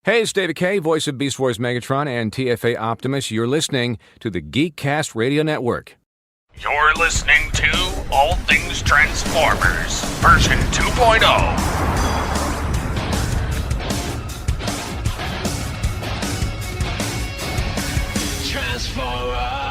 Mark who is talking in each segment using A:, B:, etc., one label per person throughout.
A: Hey, it's David K., voice of Beast Wars Megatron and TFA Optimus. You're listening to the Geekcast Radio Network.
B: You're listening to All Things Transformers, version 2.0. Transformers!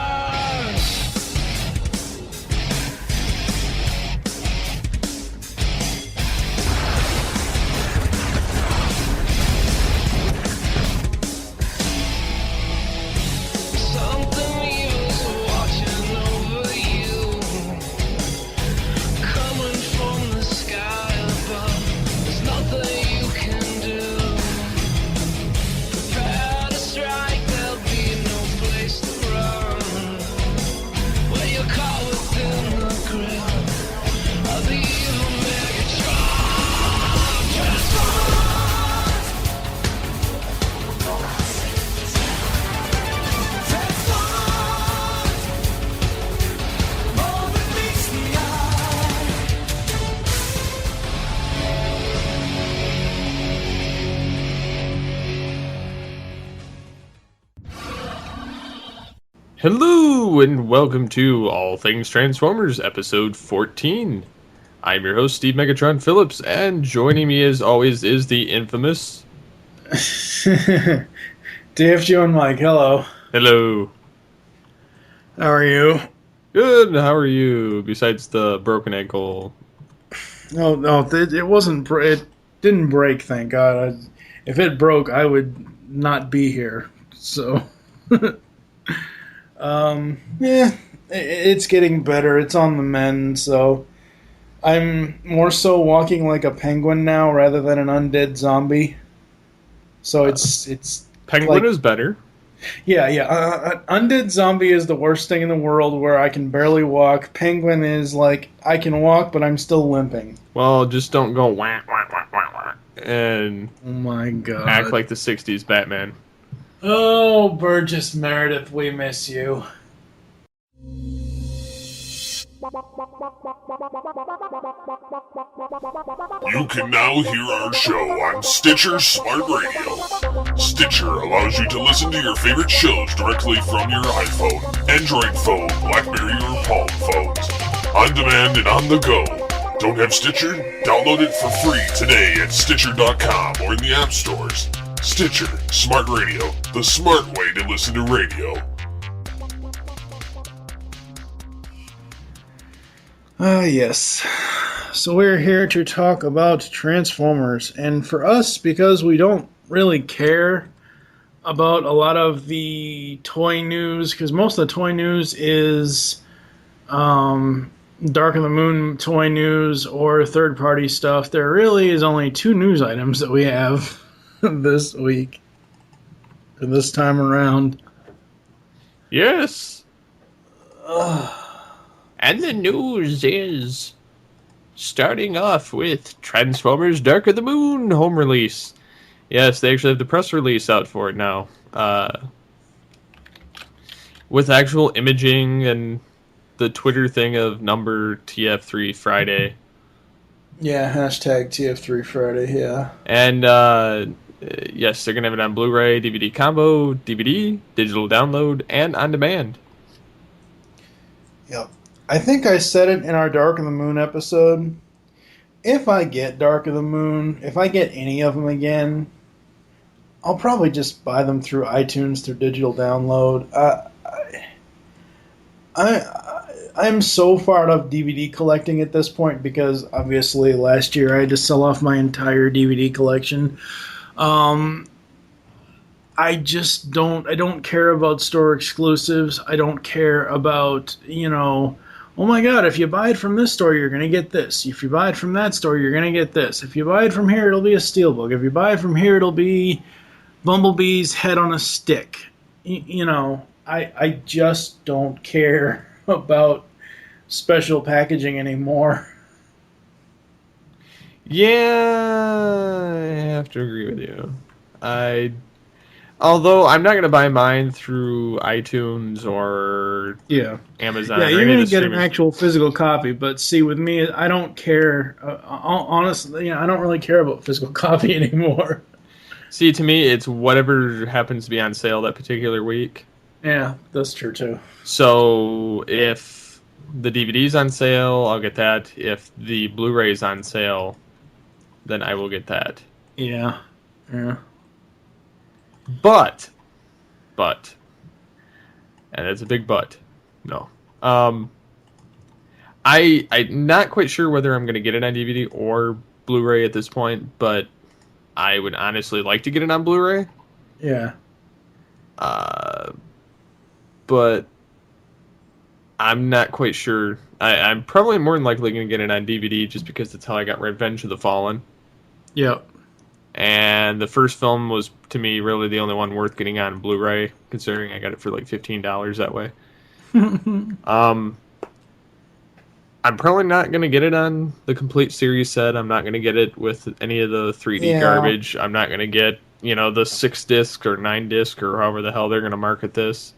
C: Hello, and welcome to All Things Transformers, episode 14. I'm your host, Steve Megatron Phillips, and joining me as always is the infamous...
D: DFG and Mike, hello.
C: Hello.
D: How are you?
C: Good, how are you, besides the broken ankle?
D: No, it wasn't, it didn't break, thank God. If it broke, I would not be here, so... it's getting better. It's on the mend, so I'm more so walking like a penguin now rather than an undead zombie. So it's
C: Penguin
D: like,
C: is better.
D: Yeah. Undead zombie is the worst thing in the world where I can barely walk. Penguin is like I can walk, but I'm still limping.
C: Well, just don't go wah, wah, wah, wah, wah, and
D: Oh my God.
C: act like the 60s Batman.
D: Oh, Burgess Meredith, we miss you.
E: You can now hear our show on Stitcher Smart Radio. Stitcher allows you to listen to your favorite shows directly from your iPhone, Android phone, BlackBerry, or Palm phones. On demand and on the go. Don't have Stitcher? Download it for free today at Stitcher.com or in the app stores. Stitcher Smart Radio, the smart way to listen to radio.
D: Yes. So we're here to talk about Transformers. And for us, because we don't really care about a lot of the toy news, because most of the toy news is Dark of the Moon toy news or third-party stuff, there really is only two news items that we have this week, or this time around.
C: Yes. And the news is starting off with Transformers Dark of the Moon home release. Yes, they actually have the press release out for it now. With actual imaging and the Twitter thing of number TF3 Friday.
D: Yeah, hashtag TF3 Friday, yeah.
C: And, yes, they're going to have it on Blu-ray, DVD combo, DVD, digital download, and on demand.
D: Yep. I think I said it in our Dark of the Moon episode. If I get Dark of the Moon, if I get any of them again, I'll probably just buy them through iTunes through digital download. I'm so far out of DVD collecting at this point because obviously last year I had to sell off my entire DVD collection. I just don't care about store exclusives. I don't care about, oh my God, if you buy it from this store, you're going to get this. If you buy it from that store, you're going to get this. If you buy it from here, it'll be a steelbook. If you buy it from here, it'll be Bumblebee's head on a stick. I just don't care about special packaging anymore.
C: Yeah, I have to agree with you. Although I'm not going to buy mine through iTunes or Amazon.
D: Yeah,
C: or
D: you're
C: any
D: going
C: of
D: to
C: the
D: get an actual physical copy. But see, with me, I don't care. Honestly, I don't really care about physical copy anymore.
C: See, to me, it's whatever happens to be on sale that particular week.
D: Yeah, that's true too.
C: So if the DVD's on sale, I'll get that. If the Blu-ray's on sale, then I will get that.
D: Yeah.
C: But, and it's a big but. No. I'm not quite sure whether I'm going to get it on DVD or Blu-ray at this point, but I would honestly like to get it on Blu-ray.
D: Yeah.
C: But I'm not quite sure. I'm probably more than likely going to get it on DVD just because that's how I got Revenge of the Fallen.
D: Yep.
C: And the first film was, to me, really the only one worth getting on Blu-ray, considering I got it for like $15 that way. I'm probably not going to get it on the complete series set. I'm not going to get it with any of the 3D garbage. I'm not going to get, the 6-disc or 9-disc or however the hell they're going to market this.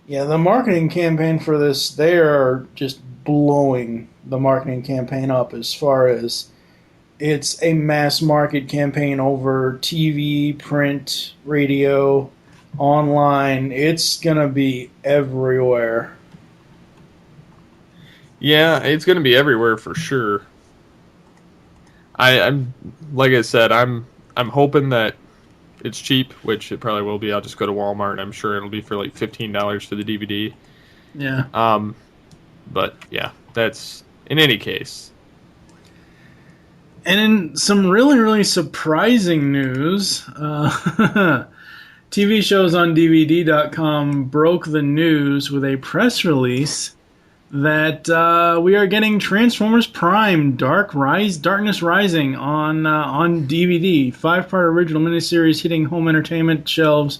D: Yeah, the marketing campaign for this, they are just blowing the marketing campaign up as far as it's a mass market campaign over TV, print, radio, online. It's going to be everywhere.
C: Yeah, it's going to be everywhere for sure. I'm like I said, I'm hoping that it's cheap, which it probably will be. I'll just go to Walmart, and I'm sure it'll be for like $15 for the DVD.
D: Yeah.
C: But yeah, that's in any case.
D: And in some really, really surprising news, TV shows on DVD.com broke the news with a press release that we are getting Transformers Prime Darkness Rising on DVD. 5-part original miniseries hitting home entertainment shelves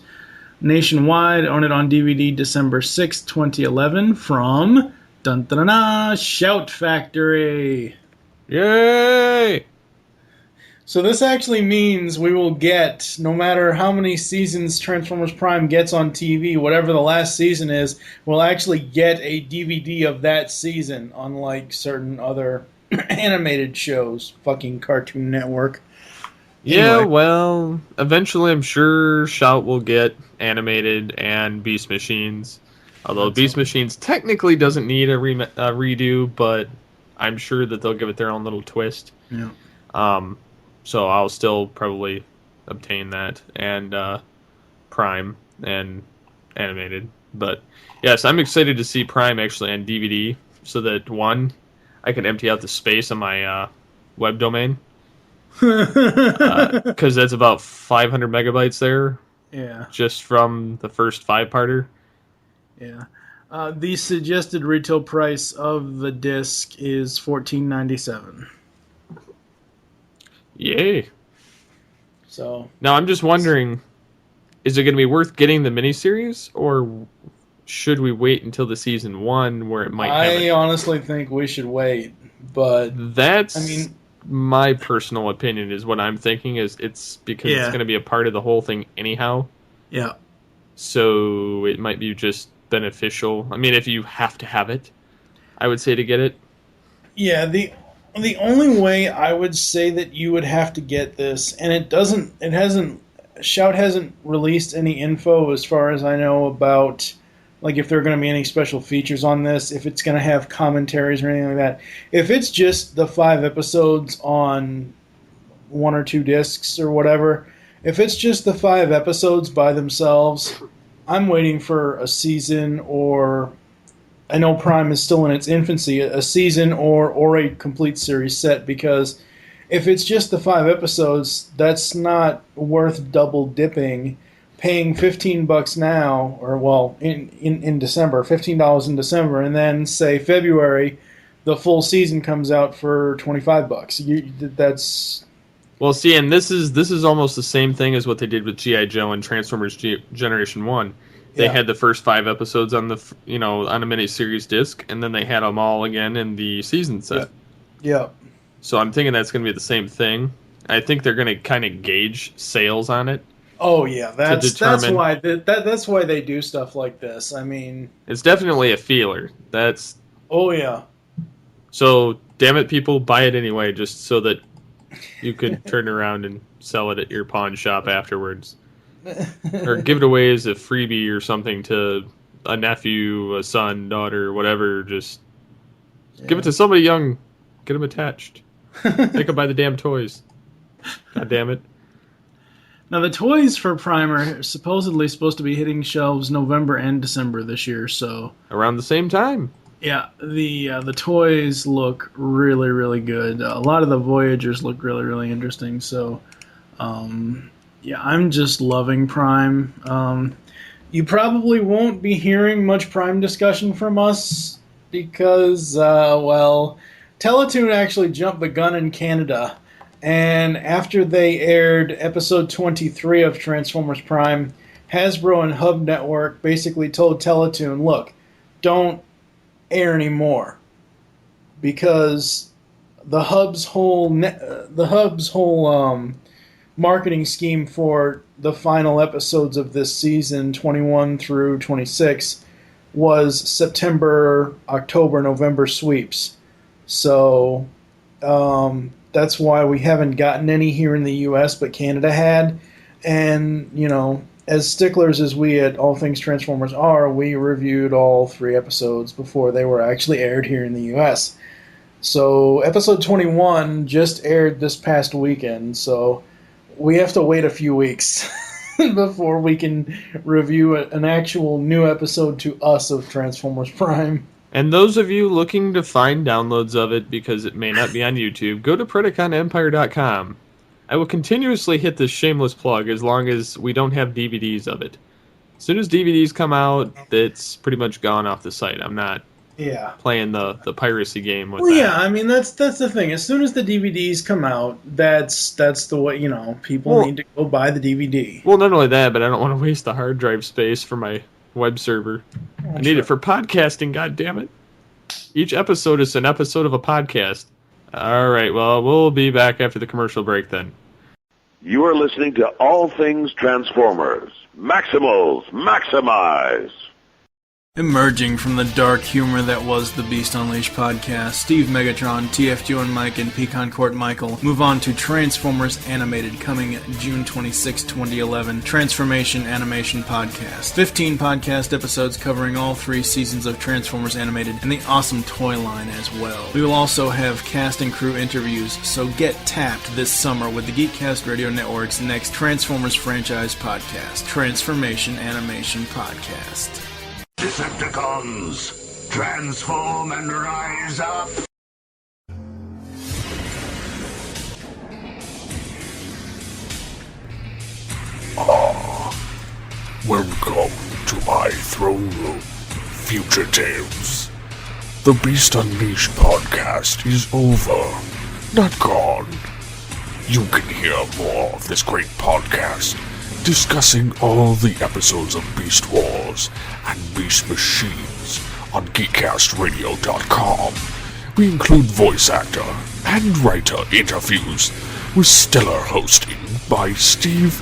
D: nationwide. Own it on DVD December 6, 2011 from Shout Factory.
C: Yay!
D: So this actually means we will get, no matter how many seasons Transformers Prime gets on TV, whatever the last season is, we'll actually get a DVD of that season, unlike certain other animated shows. Fucking Cartoon Network.
C: Yeah,
D: Anyway.
C: well, eventually I'm sure Shout will get animated and Beast Machines. Although Beast Machines technically doesn't need a redo, but I'm sure that they'll give it their own little twist.
D: Yeah.
C: So I'll still probably obtain that and Prime and animated. But yes, I'm excited to see Prime actually on DVD so that, one, I can empty out the space on my web domain. Because that's about 500 megabytes there.
D: Yeah.
C: Just from the first 5-parter.
D: Yeah. The suggested retail price of the disc is $14.97.
C: Yay.
D: So
C: Now I'm just wondering, is it going to be worth getting the miniseries, or should we wait until the season 1 where it might have
D: I honestly think we should wait, but
C: That's my personal opinion is what I'm thinking is it's because it's going to be a part of the whole thing anyhow.
D: Yeah.
C: So it might be just beneficial. I mean, if you have to have it, I would say to get it.
D: Yeah, the only way I would say that you would have to get this, and Shout hasn't released any info as far as I know about, like, if there are going to be any special features on this, if it's going to have commentaries or anything like that. If it's just the 5 episodes on 1 or 2 discs or whatever, if it's just the 5 episodes by themselves, I'm waiting for a season, or I know Prime is still in its infancy, a season or a complete series set, because if it's just the 5 episodes, that's not worth double dipping, paying $15 now, or well, in December, $15 in December, and then say February, the full season comes out for $25. That's
C: Well, see, and this is almost the same thing as what they did with G.I. Joe and Transformers Generation 1. They had the first 5 episodes on the on a miniseries disc, and then they had them all again in the season set.
D: Yeah.
C: So I'm thinking that's going to be the same thing. I think they're going to kind of gauge sales on it.
D: Oh yeah, that's
C: determine-
D: why that's why they do stuff like this. I mean,
C: It's definitely a feeler.
D: oh yeah.
C: So damn it, people, buy it anyway, just so that You could turn around and sell it at your pawn shop afterwards. Or give it away as a freebie or something to a nephew, a son, daughter, whatever. Just give it to somebody young. Get them attached. Make them buy the damn toys. God damn it.
D: Now, the toys for Prime are supposedly supposed to be hitting shelves November and December this year, so...
C: Around the same time.
D: Yeah, the toys look really, really good. A lot of the Voyagers look really, really interesting, so... yeah, I'm just loving Prime. You probably won't be hearing much Prime discussion from us because, well, Teletoon actually jumped the gun in Canada. And after they aired episode 23 of Transformers Prime, Hasbro and Hub Network basically told Teletoon, look, don't air anymore. Because the Hub's whole marketing scheme for the final episodes of this season, 21 through 26, was September, October, November sweeps. So, that's why we haven't gotten any here in the U.S., but Canada had. And, you know, as sticklers as we at All Things Transformers are, we reviewed all 3 episodes before they were actually aired here in the U.S. So, episode 21 just aired this past weekend, so we have to wait a few weeks before we can review an actual new episode to us of Transformers Prime.
C: And those of you looking to find downloads of it because it may not be on YouTube, go to PredaconEmpire.com. I will continuously hit this shameless plug as long as we don't have DVDs of it. As soon as DVDs come out, it's pretty much gone off the site. I'm not playing the piracy game with that.
D: Yeah, I mean, that's the thing. As soon as the DVDs come out, that's the way, you know, people need to go buy the DVD.
C: Well, not only that, but I don't want to waste the hard drive space for my web server. I need it for podcasting, God damn it. Each episode is an episode of a podcast. All right, well, we'll be back after the commercial break then.
F: You are listening to All Things Transformers. Maximals, maximize!
D: Emerging from the dark humor that was the Beast Unleashed podcast, Steve Megatron, TFG and Mike, and Pecan Court Michael move on to Transformers Animated, coming June 26, 2011, Transformation Animation Podcast. 15 podcast episodes covering all 3 seasons of Transformers Animated and the awesome toy line as well. We will also have cast and crew interviews, so get tapped this summer with the Geekcast Radio Network's next Transformers franchise podcast, Transformation Animation Podcast.
G: Decepticons, transform and rise up!
E: Welcome to my throne room, Future Tales. The Beast Unleashed podcast is over, not gone. You can hear more of this great podcast, discussing all the episodes of Beast Wars and Beast Machines on GeekCastRadio.com. We include voice actor and writer interviews with stellar hosting by Steve,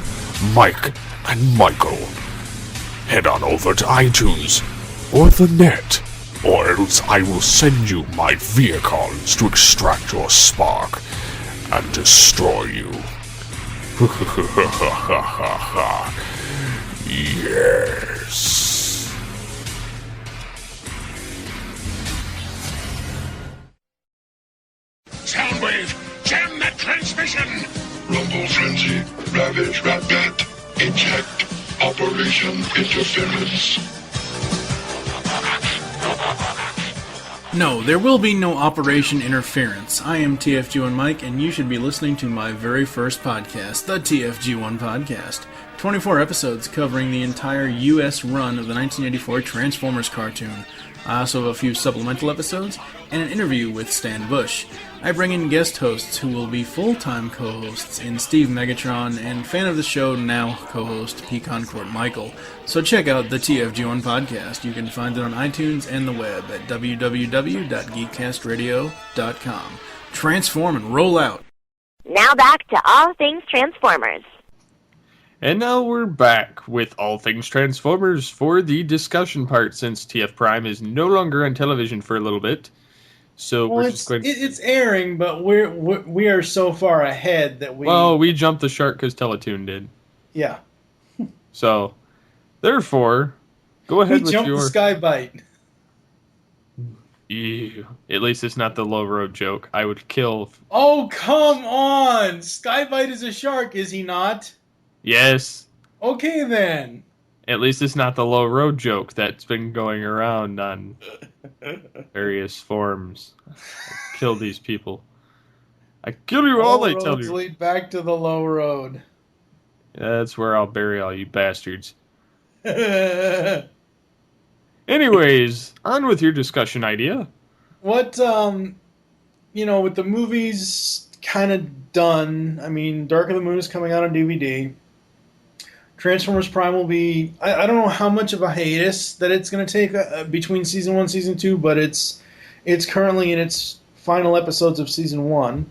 E: Mike, and Michael. Head on over to iTunes or the net, or else I will send you my vehicles to extract your spark and destroy you. Yes.
G: Soundwave, jam that transmission! Rumble Frenzy, Ravage Ratbat, Eject, Operation Interference.
D: No, there will be no Operation Interference. I am TFG1 Mike, and you should be listening to my very first podcast, the TFG1 Podcast. 24 episodes covering the entire U.S. run of the 1984 Transformers cartoon. I also have a few supplemental episodes and an interview with Stan Bush. I bring in guest hosts who will be full-time co-hosts in Steve Megatron and fan of the show now co-host Pecan Court Michael. So check out the TFG1 podcast. You can find it on iTunes and the web at www.geekcastradio.com. Transform and roll out.
H: Now back to All Things Transformers.
C: And now we're back with All Things Transformers for the discussion part, since TF Prime is no longer on television for a little bit. So
D: Well,
C: we're just going.
D: it's airing, but we are so far ahead that
C: We jumped the shark because Teletoon did.
D: yeah.
C: So, therefore, go
D: We
C: ahead with
D: jumped the
C: your.
D: sky bite.
C: Ew. At least it's not the low road joke. I would kill.
D: Oh, come on! Skybite is a shark, is he not?
C: Yes.
D: Okay, then.
C: At least it's not the low road joke that's been going around on various forums. I kill these people. I kill you all, they tell
D: roads
C: you.
D: lead back to the low road.
C: That's where I'll bury all you bastards.
D: What,
C: Anyways, on with your discussion idea.
D: with the movies kind of done, I mean, Dark of the Moon is coming out on DVD. Transformers Prime will be, I don't know how much of a hiatus that it's going to take between Season 1 and Season 2, but it's currently in its final episodes of Season 1.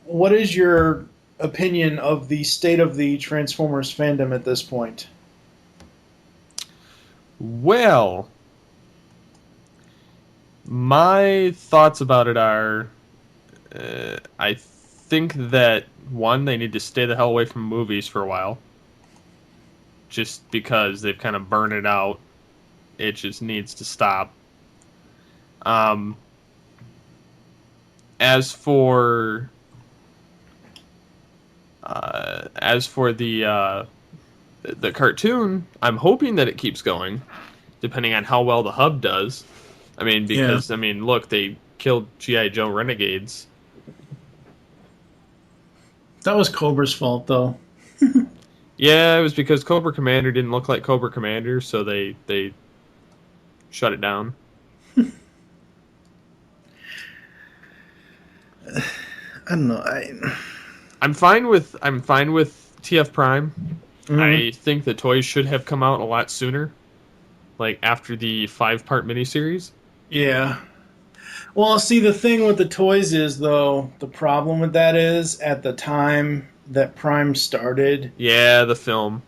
D: What is your opinion of the state of the Transformers fandom at this point?
C: Well, my thoughts about it are, I think that, one, they need to stay the hell away from movies for a while. Just because they've kind of burned it out. It just needs to stop. As for the cartoon, I'm hoping that it keeps going, depending on how well the hub does. I mean, because look, they killed G.I. Joe Renegades.
D: That was Cobra's fault, though.
C: Yeah, it was because Cobra Commander didn't look like Cobra Commander, so they shut it down.
D: I don't know.
C: I'm fine with TF Prime.
D: Mhm.
C: I think the toys should have come out a lot sooner, like after the 5-part miniseries.
D: Yeah. Well, see, the thing with the toys is, though, the problem with that is, at the time that Prime started,
C: Yeah, the film.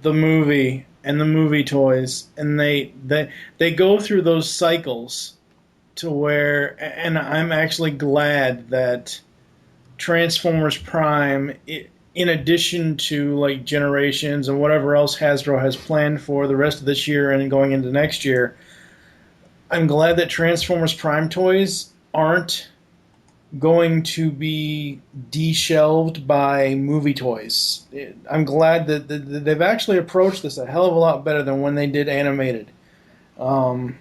D: the movie and the movie toys, and they go through those cycles to where, and I'm actually glad that Transformers Prime, in addition to like Generations and whatever else Hasbro has planned for the rest of this year and going into next year, I'm glad that Transformers Prime toys aren't going to be de-shelved by movie toys. I'm glad that they've actually approached this a hell of a lot better than when they did animated. Because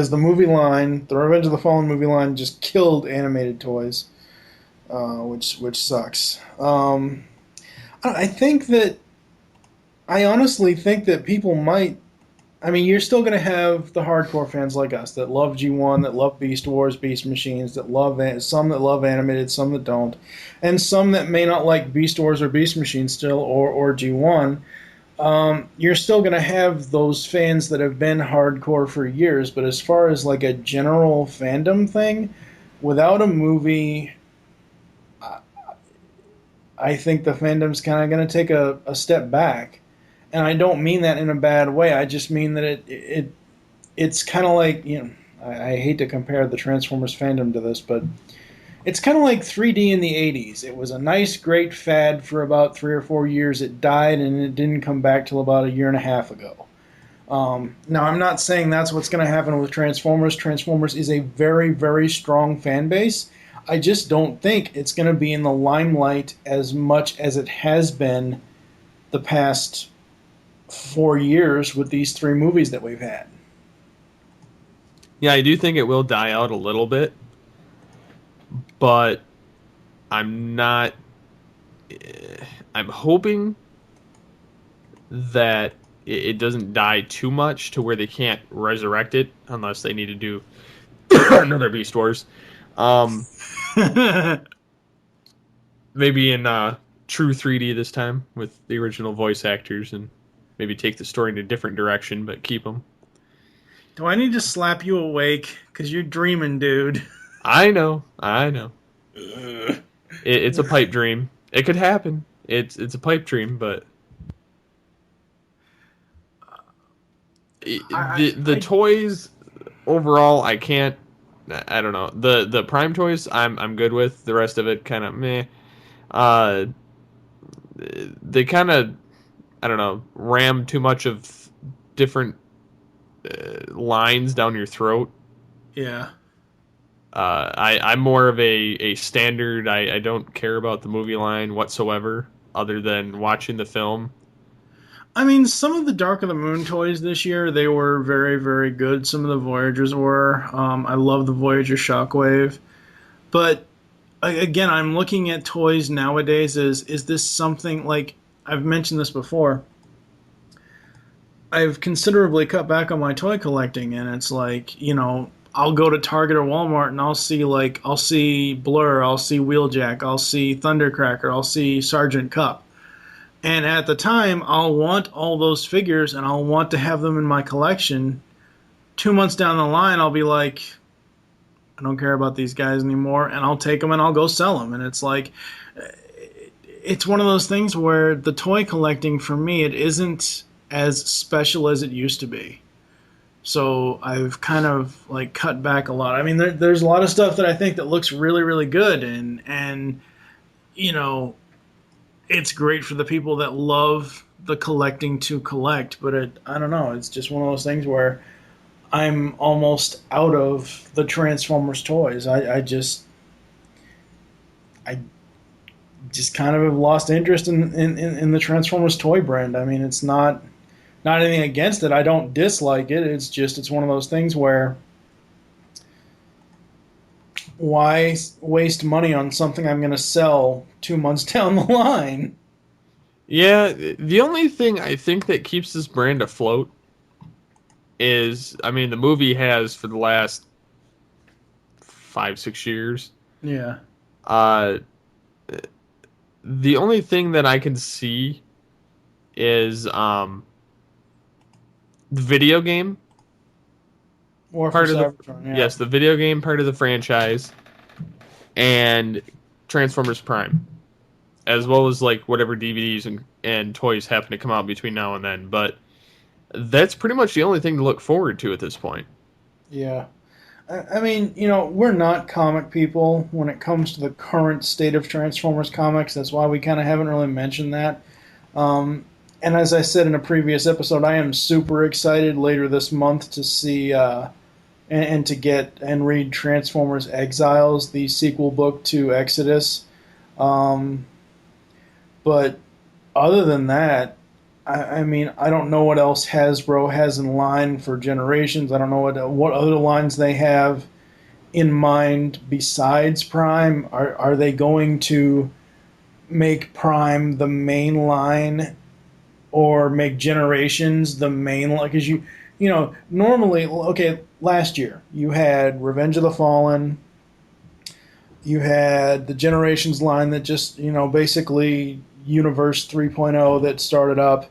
D: the movie line, the Revenge of the Fallen movie line, just killed animated toys, which sucks. I honestly think that people might. I mean, you're still going to have the hardcore fans like us that love G1, that love Beast Wars, Beast Machines, some that love animated, some that don't, and some that may not like Beast Wars or Beast Machines still, or G1. You're still going to have those fans that have been hardcore for years, but as far as like a general fandom thing, without a movie, I think the fandom's kind of going to take a step back. And I don't mean that in a bad way. I just mean that it's kind of like, I hate to compare the Transformers fandom to this, but it's kind of like 3D in the 80s. It was a nice, great fad for about 3 or 4 years. It died, and it didn't come back till about a year and a half ago. Now, I'm not saying that's what's going to happen with Transformers. Transformers is a very, very strong fan base. I just don't think it's going to be in the limelight as much as it has been the past 4 years with these 3 movies that we've had.
C: Yeah, I do think it will die out a little bit, but I'm not. I'm hoping that it doesn't die too much to where they can't resurrect it unless they need to do another Beast Wars. Maybe in true 3D this time with the original voice actors, and maybe take the story in a different direction, but keep them.
D: Do I need to slap you awake? Because you're dreaming, dude.
C: I know. It's a pipe dream. It could happen. It's a pipe dream, but the toys overall, I don't know. The Prime toys I'm good with. The rest of it kind of meh. They kind of, I don't know, ram too much of different lines down your throat.
D: Yeah.
C: I'm more of a standard. I don't care about the movie line whatsoever, other than watching the film.
D: I mean, some of the Dark of the Moon toys this year, they were very, very good. Some of the Voyagers were. I love the Voyager Shockwave. But, again, I'm looking at toys nowadays as, is this something, like, I've mentioned this before. I've considerably cut back on my toy collecting, and it's like, I'll go to Target or Walmart and I'll see Blur, I'll see Wheeljack, I'll see Thundercracker, I'll see Sergeant Cup. And at the time, I'll want all those figures and I'll want to have them in my collection. 2 months down the line, I'll be like, I don't care about these guys anymore, and I'll take them and I'll go sell them. And it's like, it's one of those things where the toy collecting for me, it isn't as special as it used to be. So I've kind of like cut back a lot. I mean, there's a lot of stuff that I think that looks really, really good, and it's great for the people that love the collecting to collect. But I don't know. It's just one of those things where I'm almost out of the Transformers toys. I just kind of have lost interest in the Transformers toy brand. I mean, it's not anything against it. I don't dislike it. It's one of those things where why waste money on something I'm going to sell 2 months down the line?
C: Yeah, the only thing I think that keeps this brand afloat is, I mean, the movie has for the last 5-6 years.
D: Yeah.
C: The only thing that I can see is the video game.
D: War
C: Part
D: for
C: of the
D: Cybertron, yeah.
C: Yes, the video game part of the franchise, and Transformers Prime, as well as like whatever DVDs and toys happen to come out between now and then. But that's pretty much the only thing to look forward to at this point.
D: Yeah. I mean, we're not comic people when it comes to the current state of Transformers comics. That's why we kind of haven't really mentioned that. And as I said in a previous episode, I am super excited later this month to see and to get and read Transformers Exiles, the sequel book to Exodus. But other than that, I mean, I don't know what else Hasbro has in line for Generations. I don't know what other lines they have in mind besides Prime. Are they going to make Prime the main line, or make Generations the main line? Because normally, okay, last year you had Revenge of the Fallen, you had the Generations line that just basically Universe 3.0 that started up.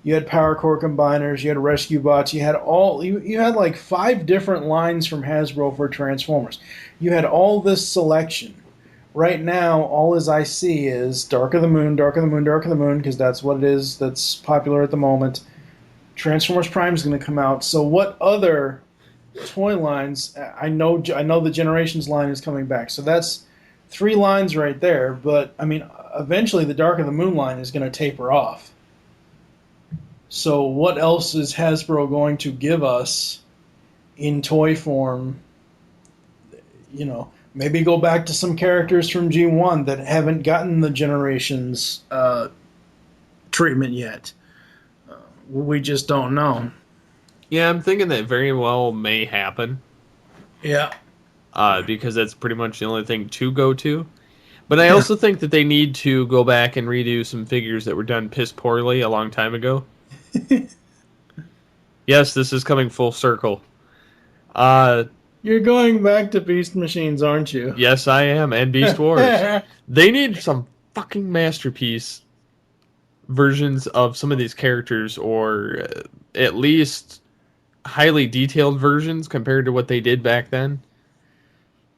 D: You had Power Core Combiners, you had Rescue Bots, you had like 5 different lines from Hasbro for Transformers. You had all this selection. Right now, all as I see is Dark of the Moon, Dark of the Moon, Dark of the Moon, because that's what it is that's popular at the moment. Transformers Prime is going to come out. So what other toy lines? I know the Generations line is coming back. So that's 3 lines right there. But, I mean, eventually the Dark of the Moon line is going to taper off. So what else is Hasbro going to give us in toy form? Maybe go back to some characters from G1 that haven't gotten the Generations treatment yet. We just don't know.
C: Yeah, I'm thinking that very well may happen.
D: Yeah.
C: Because that's pretty much the only thing to go to. But I also think that they need to go back and redo some figures that were done piss poorly a long time ago. Yes, this is coming full circle.
D: You're going back to Beast Machines, aren't you?
C: Yes, I am, and Beast Wars. They need some fucking masterpiece versions of some of these characters, or at least highly detailed versions compared to what they did back then.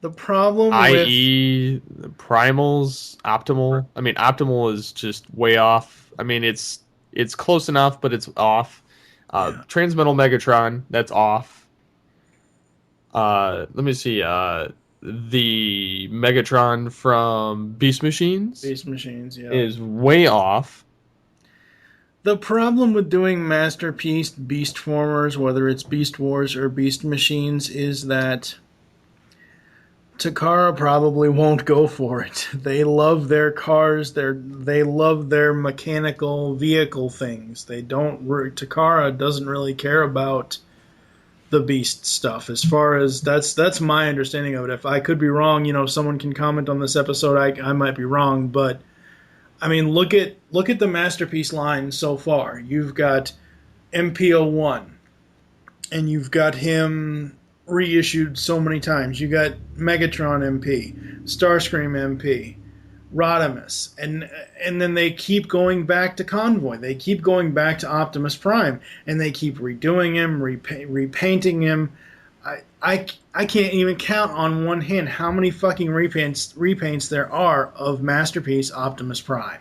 D: The problem
C: i.e. Primals, Optimal. I mean, Optimal is just way off. I mean, it's close enough, but it's off. Transmetal Megatron, that's off. Let me see. The Megatron from Beast Machines
D: Beast Machines, yeah.
C: is way off.
D: The problem with doing Masterpiece Beast Formers, whether it's Beast Wars or Beast Machines, is that Takara probably won't go for it. They love their cars. They love their mechanical vehicle things. Takara doesn't really care about the Beast stuff. As far as that's my understanding of it. If I could be wrong, someone can comment on this episode. I might be wrong, but I mean, look at the Masterpiece line so far. You've got MP01, and you've got him reissued so many times. You got Megatron MP, Starscream MP, Rodimus, and then they keep going back to Convoy. They keep going back to Optimus Prime, and they keep redoing him, repainting him. I can't even count on one hand how many fucking repaints there are of Masterpiece Optimus Prime.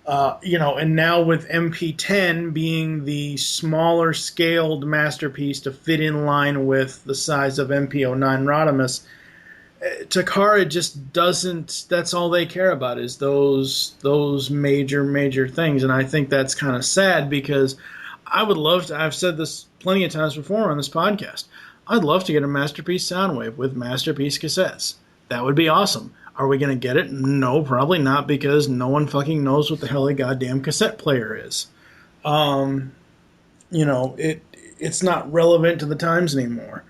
D: And now with MP10 being the smaller scaled Masterpiece to fit in line with the size of MP09 Rodimus, Takara just doesn't. That's all they care about is those major things, and I think that's kind of sad because I would love to. I've said this plenty of times before on this podcast. I'd love to get a Masterpiece Soundwave with Masterpiece cassettes. That would be awesome. Are we going to get it? No, probably not, because no one fucking knows what the hell a goddamn cassette player is. It's not relevant to the times anymore.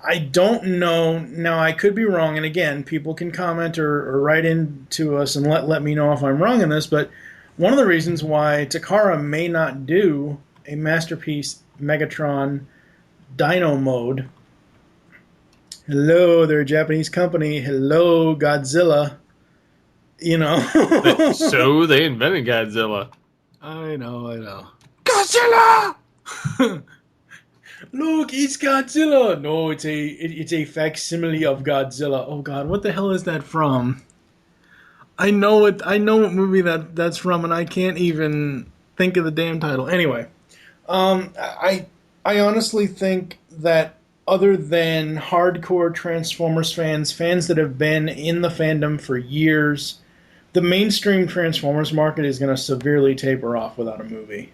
D: I don't know. Now, I could be wrong, and again, people can comment or write into us and let me know if I'm wrong in this, but one of the reasons why Takara may not do a Masterpiece Megatron Dino mode. Hello, they're a Japanese company. Hello, Godzilla.
C: So they invented Godzilla.
D: I know.
C: Godzilla!
D: Look, it's Godzilla. No, it's a facsimile of Godzilla. Oh God, what the hell is that from? I know what movie that's from, and I can't even think of the damn title. Anyway, I honestly think that other than hardcore Transformers fans that have been in the fandom for years, the mainstream Transformers market is going to severely taper off without a movie.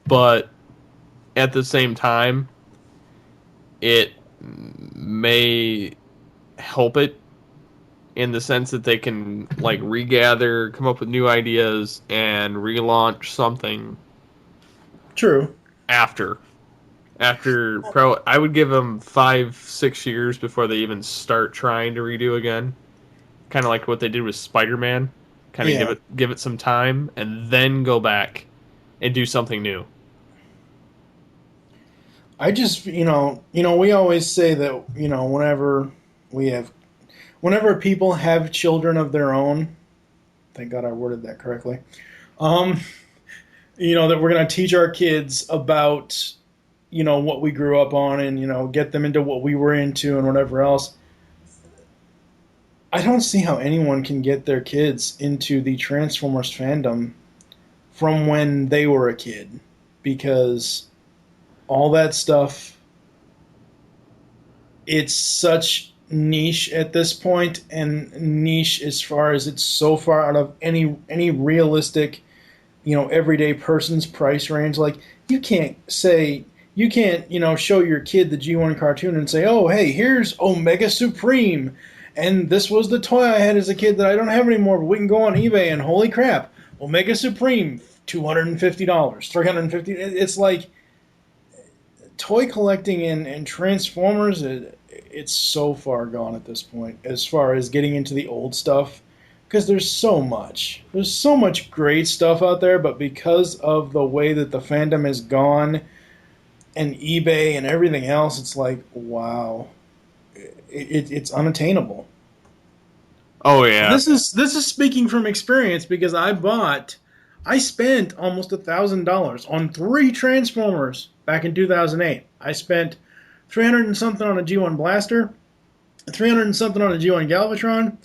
C: But at the same time, it may help it in the sense that they can regather, come up with new ideas, and relaunch something.
D: True.
C: After I would give them 5-6 years before they even start trying to redo again. Kind of like what they did with Spider-Man. Kind of give it some time and then go back and do something new.
D: I just, we always say that, whenever people have children of their own, thank God I worded that correctly, that we're going to teach our kids about, what we grew up on and, get them into what we were into and whatever else. I don't see how anyone can get their kids into the Transformers fandom from when they were a kid, because all that stuff, it's such niche at this point, and niche as far as it's so far out of any realistic, everyday person's price range. Like, you can't, show your kid the G1 cartoon and say, oh, hey, here's Omega Supreme, and this was the toy I had as a kid that I don't have anymore, but we can go on eBay and holy crap, Omega Supreme, $250, $350. It's like toy collecting and Transformers, it's so far gone at this point as far as getting into the old stuff, because there's so much great stuff out there, but because of the way that the fandom is gone and eBay and everything else, it's like, wow, it's unattainable.
C: Oh yeah.
D: This is speaking from experience, because I spent almost $1,000 on 3 Transformers back in 2008. I spent $300 and something on a G1 Blaster, $300 and something on a G1 Galvatron,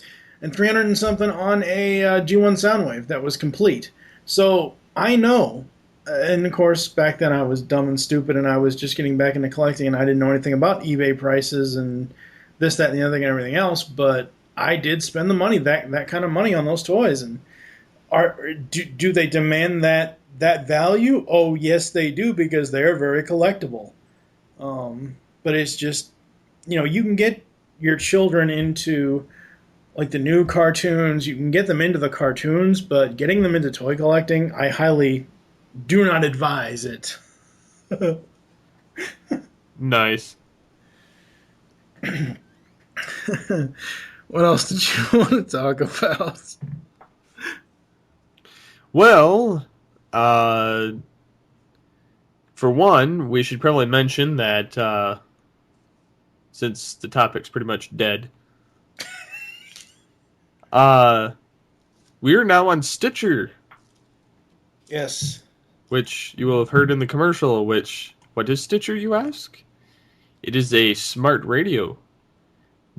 D: and $300 and something on a G1 Soundwave that was complete. So I know And of course, back then I was dumb and stupid, and I was just getting back into collecting, and I didn't know anything about eBay prices and this, that, and the other thing, and everything else. But I did spend the money, that kind of money, on those toys. And do they demand that value? Oh, yes, they do, because they are very collectible. But it's just, you can get your children into like the new cartoons. You can get them into the cartoons, but getting them into toy collecting, I highly do not advise it.
C: Nice.
D: What else did you want to talk about?
C: Well, for one, we should probably mention that since the topic's pretty much dead, we are now on Stitcher.
D: Yes.
C: Which you will have heard in the commercial, what is Stitcher, you ask? It is a smart radio,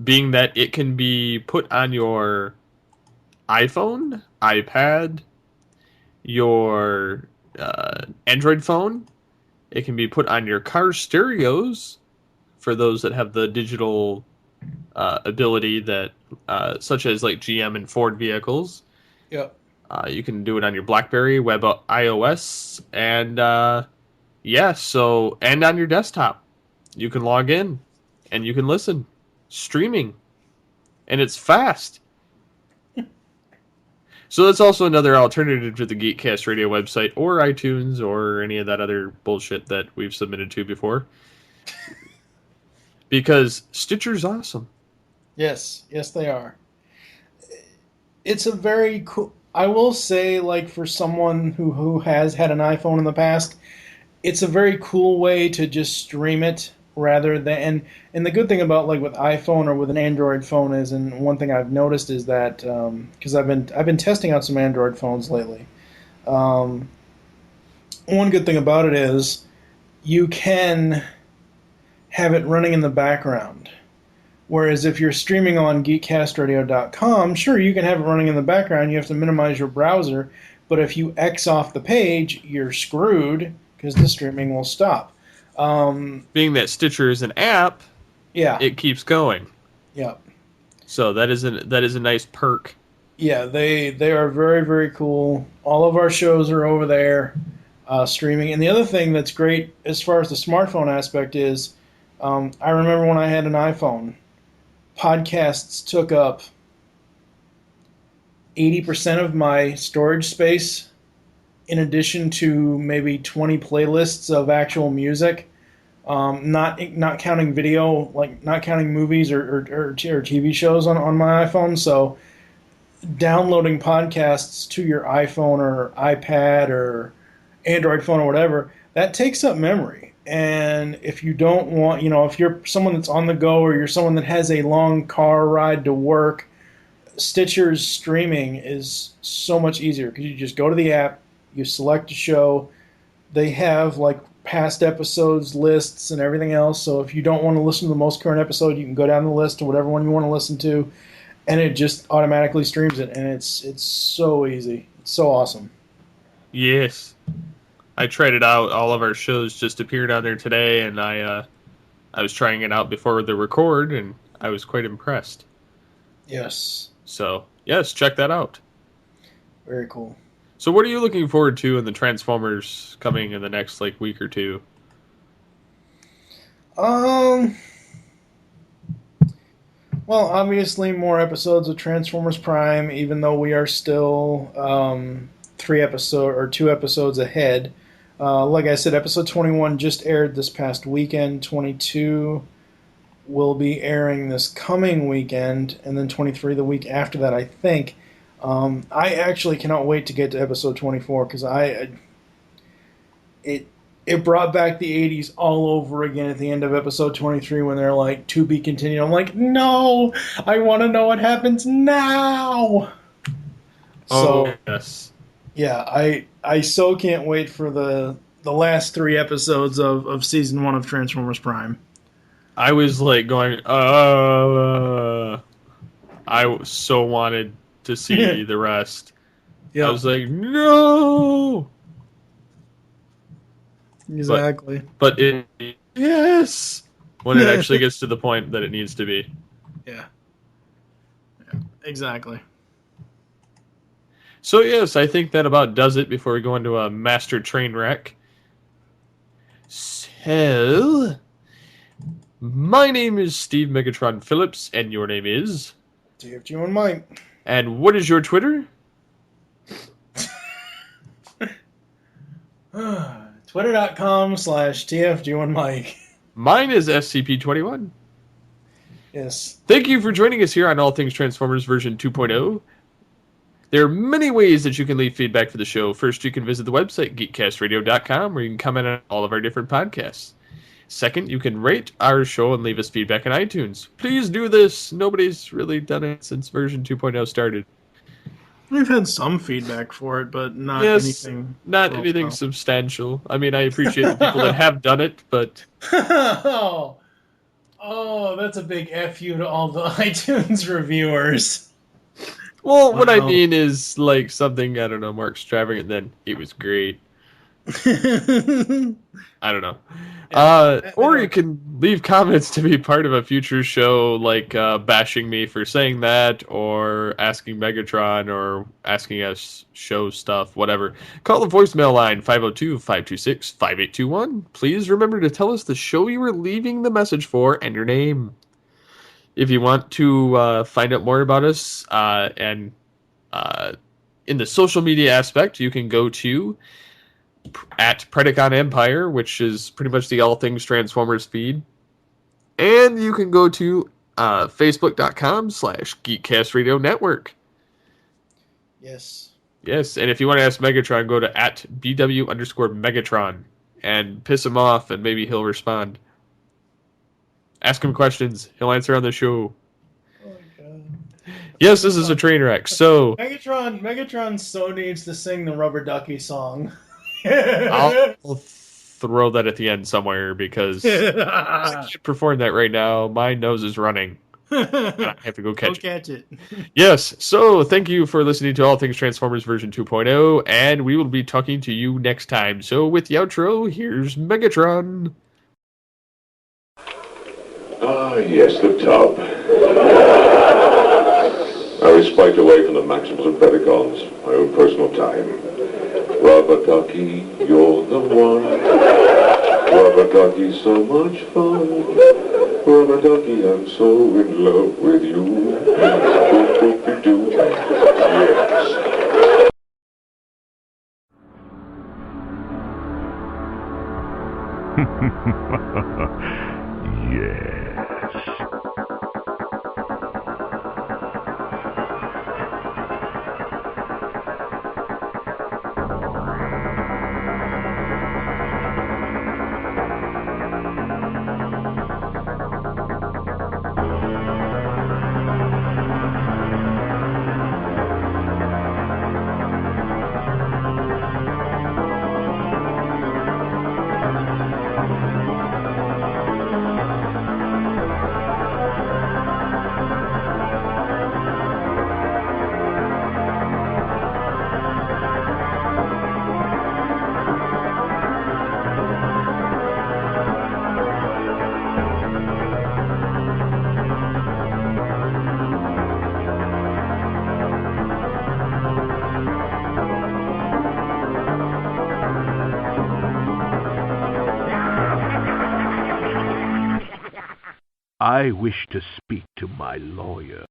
C: being that it can be put on your iPhone, iPad, your Android phone. It can be put on your car stereos, for those that have the digital ability that, such as like GM and Ford vehicles.
D: Yep.
C: You can do it on your BlackBerry, web iOS, and and on your desktop. You can log in and you can listen, streaming, and it's fast. So that's also another alternative to the Geekcast Radio website or iTunes or any of that other bullshit that we've submitted to before. Because Stitcher's awesome.
D: Yes, they are. It's a very cool. I will say, like, for someone who has had an iPhone in the past, it's a very cool way to just stream it rather than. And the good thing about, like, with iPhone or with an Android phone is, and one thing I've noticed is that, because I've been testing out some Android phones lately. One good thing about it is you can have it running in the background. Whereas if you're streaming on geekcastradio.com, sure, you can have it running in the background. You have to minimize your browser. But if you X off the page, you're screwed because the streaming will stop.
C: Being that Stitcher is an app, it keeps going.
D: Yeah.
C: So that is a nice perk.
D: Yeah, they are very, very cool. All of our shows are over there streaming. And the other thing that's great as far as the smartphone aspect is, I remember when I had an iPhone, podcasts took up 80% of my storage space, in addition to maybe 20 playlists of actual music. Not counting video, like not counting movies or TV shows on my iPhone. So downloading podcasts to your iPhone or iPad or Android phone or whatever, that takes up memory. And if you don't want, if you're someone that's on the go or you're someone that has a long car ride to work, Stitcher's streaming is so much easier because you just go to the app, you select a show. They have like past episodes lists and everything else. So if you don't want to listen to the most current episode, you can go down the list to whatever one you want to listen to, and it just automatically streams it. And it's so easy. It's so awesome.
C: Yes. I tried it out. All of our shows just appeared on there today, and I was trying it out before the record, and I was quite impressed.
D: Yes.
C: So, yes, check that out.
D: Very cool.
C: So what are you looking forward to in the Transformers coming in the next week or two?
D: Well, obviously more episodes of Transformers Prime, even though we are still 2 episodes ahead. Like I said, episode 21 just aired this past weekend. 22 will be airing this coming weekend, and then 23 the week after that, I think. I actually cannot wait to get to episode 24 because it brought back the 80s all over again at the end of episode 23 when they're like, to be continued. I'm like, no, I want to know what happens now.
C: Oh, yes.
D: Yeah, I so can't wait for the last 3 episodes of season 1 of Transformers Prime.
C: I was going, I so wanted to see the rest.
D: Yeah.
C: I was like, no!
D: Exactly.
C: But yes, when it actually gets to the point that it needs to be.
D: Yeah. Exactly.
C: So yes, I think that about does it before we go into a master train wreck. So, my name is Steve Megatron Phillips, and your name is?
D: TFG and Mike.
C: And what is your Twitter?
D: Twitter.com/TFG1Mike.
C: Mine is SCP-21.
D: Yes.
C: Thank you for joining us here on All Things Transformers version 2.0. There are many ways that you can leave feedback for the show. First, you can visit the website, geekcastradio.com, where you can comment on all of our different podcasts. Second, you can rate our show and leave us feedback on iTunes. Please do this. Nobody's really done it since version 2.0 started.
D: We've had some feedback for it, but not anything.
C: Not anything substantial. I mean, I appreciate the people that have done it, but...
D: Oh, that's a big F you to all the iTunes reviewers.
C: Well, what I mean is, like, something, I don't know, more extravagant than, it was great. I don't know. Or you can leave comments to be part of a future show, like bashing me for saying that, or asking Megatron, or asking us show stuff, whatever. Call the voicemail line, 502-526-5821. Please remember to tell us the show you were leaving the message for and your name. If you want to find out more about us, and in the social media aspect, you can go to at Predacon Empire, which is pretty much the All Things Transformers feed. And you can go to Facebook.com/Geekcast Radio Network.
D: Yes.
C: Yes, and if you want to ask Megatron, go to at BW_Megatron and piss him off, and maybe he'll respond. Ask him questions. He'll answer on the show.
D: Oh my god.
C: Yes, this is a train wreck. So
D: Megatron so needs to sing the Rubber Ducky song.
C: I'll throw that at the end somewhere, because I can't perform that right now. My nose is running. And I have to go catch
D: it.
C: Yes, so thank you for listening to All Things Transformers version 2.0, and we will be talking to you next time. So with the outro, here's Megatron.
E: Yes, the tub. I was spiked away from the Maximals and Predacons, my own personal time. Rubber Ducky, you're the one. Rubber Ducky, so much fun. Rubber Ducky, I'm so in love with you. Yes.
I: I wish to speak to my lawyer.